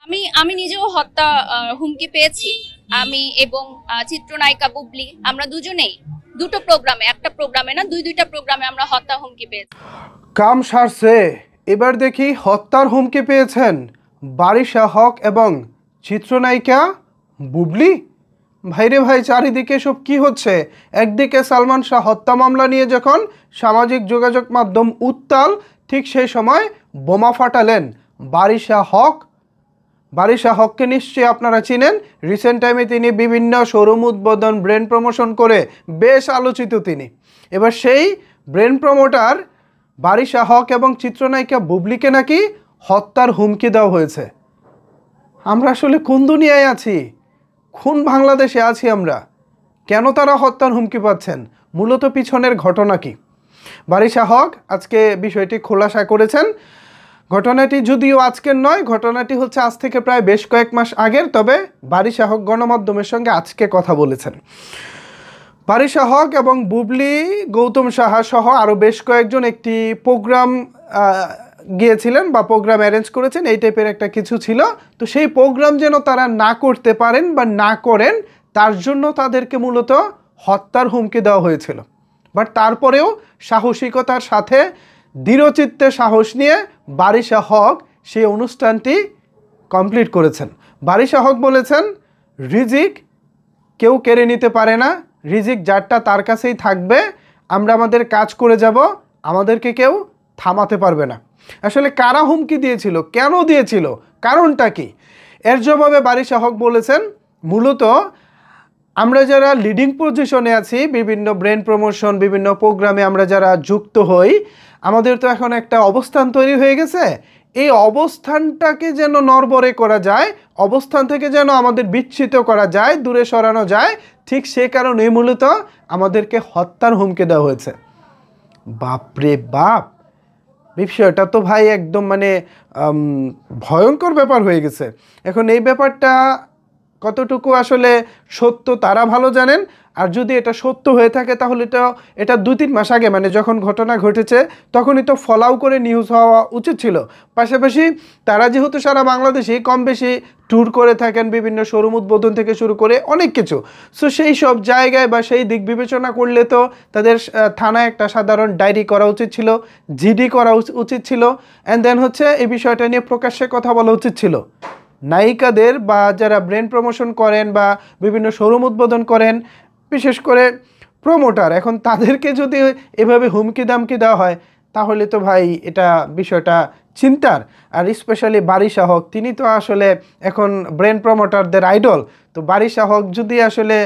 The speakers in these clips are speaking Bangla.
আমি আমি নিজেও হত্যা হুমকি পেয়েছি। আমি এবং চিত্রনায়িকা বুবলি, আমরা দুজনেই দুটো প্রোগ্রামে, একটা প্রোগ্রামে না, দুইটা প্রোগ্রামে আমরা হত্যা হুমকি পেয়েছি। কাম সারছে, এবার দেখি হত্যার হুমকি পেয়েছেন বারিশা হক এবং চিত্রনায়িকা বুবলি। ভাইরে ভাই, চারিদিকে সব কি হচ্ছে? একদিকে সালমান শাহ হত্যা মামলা নিয়ে যখন সামাজিক যোগাযোগ মাধ্যম উত্তাল, ঠিক সেই সময় বোমা ফাটালেন বারিশা হক। বারিশা হককে নিশ্চয়ই আপনারা চিনেন। রিসেন্ট টাইমে তিনি বিভিন্ন শোরুম উদ্বোধন, ব্র্যান্ড প্রমোশন করে বেশ আলোচিত তিনি। এবার সেই ব্র্যান্ড প্রমোটার বারিশা হক এবং চিত্রনায়িকা বুবলিকে নাকি হত্যার হুমকি দেওয়া হয়েছে। আমরা আসলে কোন দুনিয়ায় আছি? কোন বাংলাদেশে আছি আমরা? কেন তারা হত্যার হুমকি পাচ্ছেন? মূলত পিছনের ঘটনা কি? বারিশা হক আজকে বিষয়টি খোলাসা করেছেন। ঘটনাটি যদিও আজকের নয়, ঘটনাটি হচ্ছে আজ থেকে প্রায় বেশ কয়েক মাস আগের। তবে বারিশা হক গণমাধ্যমের সঙ্গে আজকে কথা বলেছেন। বারিশা হক এবং বুবলি, গৌতম সাহা সহ আরও বেশ কয়েকজন একটি প্রোগ্রাম গিয়েছিলেন বা প্রোগ্রাম অ্যারেঞ্জ করেছেন, এই টাইপের একটা কিছু ছিল। তো সেই প্রোগ্রাম যেন তারা না করতে পারেন বা না করেন, তার জন্য তাদেরকে মূলত হত্যার হুমকি দেওয়া হয়েছিল। বাট তারপরেও সাহসিকতার সাথে দৃঢ়চিত্তে সাহস নিয়ে বারিশা হক সেই অনুষ্ঠানটি কমপ্লিট করেছেন। বারিশা হক বলেছেন, রিজিক কেউ কেড়ে নিতে পারে না, রিজিক যারটা তার কাছেই থাকবে, আমরা আমাদের কাজ করে যাব, আমাদেরকে কেউ থামাতে পারবে না। আসলে কারা হুমকি দিয়েছিল, কেন দিয়েছিল, কারণটা কি? এর জবাবে বারিশা হক বলেছেন, মূলত আমরা যারা লিডিং পজিশনে আছি, বিভিন্ন ব্র্যান্ড প্রমোশন, বিভিন্ন প্রোগ্রামে আমরা যারা যুক্ত হই, আমাদের তো এখন একটা অবস্থান তৈরি হয়ে গেছে। এই অবস্থানটাকে যেন নড়বড়ে করা যায়, অবস্থান থেকে যেন আমাদের বিচ্যুত করা যায়, দূরে সরানো যায়, ঠিক সে কারণেই মূলত আমাদেরকে হত্যার হুমকি দেওয়া হয়েছে। বাপরে বাপ, বিষয়টা তো ভাই একদম মানে ভয়ঙ্কর ব্যাপার হয়ে গেছে। এখন এই ব্যাপারটা কতটুকু আসলে সত্য তারা ভালো জানেন। আর যদি এটা সত্য হয়ে থাকে তাহলে এটা 2-3 মাস আগে, মানে যখন ঘটনা ঘটেছে তখনই তো ফলাও করে নিউজ হওয়া উচিত ছিল। পাশাপাশি তারা যেহেতু সারা বাংলাদেশেই কম বেশি ট্যুর করে থাকেন, বিভিন্ন শোরুম উদ্বোধন থেকে শুরু করে অনেক কিছু, সো সেই সব জায়গায় বা সেই দিক বিবেচনা করলে তো তাদের থানায় একটা সাধারণ ডায়েরি করা উচিত ছিল, জিডি করা উচিত ছিল, অ্যান্ড দেন হচ্ছে এই বিষয়টা নিয়ে প্রকাশ্যে কথা বলা উচিত ছিল। নায়িকাদের বা যারা ব্র্যান্ড প্রমোশন করেন বা বিভিন্ন শোরুম উদ্বোধন করেন, বিশেষ করে প্রমোটার, এখন তাদেরকে যদি এভাবে হুমকি দামকি দেওয়া হয় তাহলে তো ভাই এটা বিষয়টা চিন্তার। আর স্পেশালি বারিশা হক, তিনি তো আসলে এখন ব্র্যান্ড প্রমোটারদের আইডল। তো বারিশা হক যদি আসলে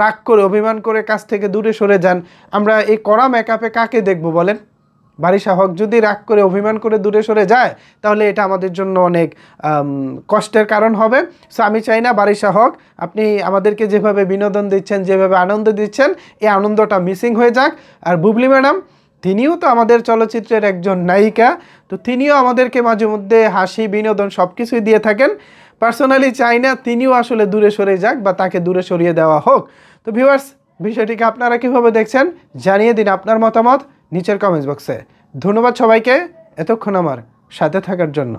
রাগ করে, অভিমান করে কাছ থেকে দূরে সরে যান, আমরা এই কড়া মেকআপে কাকে দেখব বলেন? বারিশা হক যদি রাগ করে, অভিমান করে দূরে সরে যায় তাহলে এটা আমাদের জন্য অনেক কষ্টের কারণ হবে। সো আমি চাই না বারিশা হক আপনি আমাদেরকে যেভাবে বিনোদন দিচ্ছেন, যেভাবে আনন্দ দিচ্ছেন, এই আনন্দটা মিসিং হয়ে যাক। আর বুবলি ম্যাডাম, তিনিও তো আমাদের চলচ্চিত্রের একজন নায়িকা, তো তিনিও আমাদেরকে মাঝে মধ্যে হাসি, বিনোদন সব কিছুই দিয়ে থাকেন। পার্সোনালি চাই না তিনিও আসলে দূরে সরে যাক বা তাকে দূরে সরিয়ে দেওয়া হোক। তো ভিউয়ার্স, বিষয়টিকে আপনারা কীভাবে দেখছেন জানিয়ে দিন আপনার মতামত নিচের কমেন্টস বক্সে। ধন্যবাদ সবাইকে এতক্ষণ আমার সাথে থাকার জন্য।